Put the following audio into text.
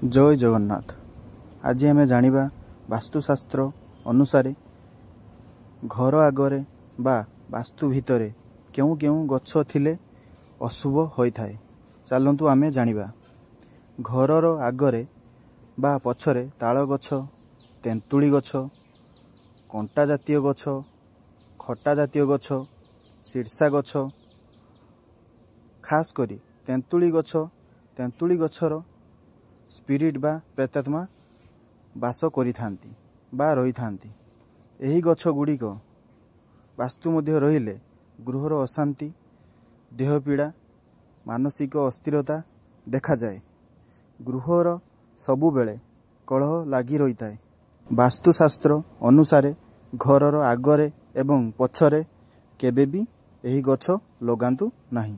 जय जगन्नाथ। आज आम जानिबा वास्तुशास्त्र अनुसार घर आगरे बा वास्तु भितरे केउ केउ गछ थिले अशुभ होइथाय। चलंतु आमे जानिबा। घरर आगरे बा पछरे ताल गछ, तेंतुली गछ, कंटा जातीय गछ, खटा जातीय गछ, शीर्षा गछ, खास करी तेंतुली गछर स्पिरिट बा प्रेतात्मा बास करि थांती बा रही थांती। एही गछ गुड़िक वास्तु मध्य रहिले गृहर अशांति, देह पीड़ा, मानसिक अस्थिरता देखा जाए। गृहर सबु बेले कलह लागी रही थाए। वास्तुशास्त्र अनुसारे घरर आगरे एवं पछरे केबे भी एही गछ लगांतु नाही।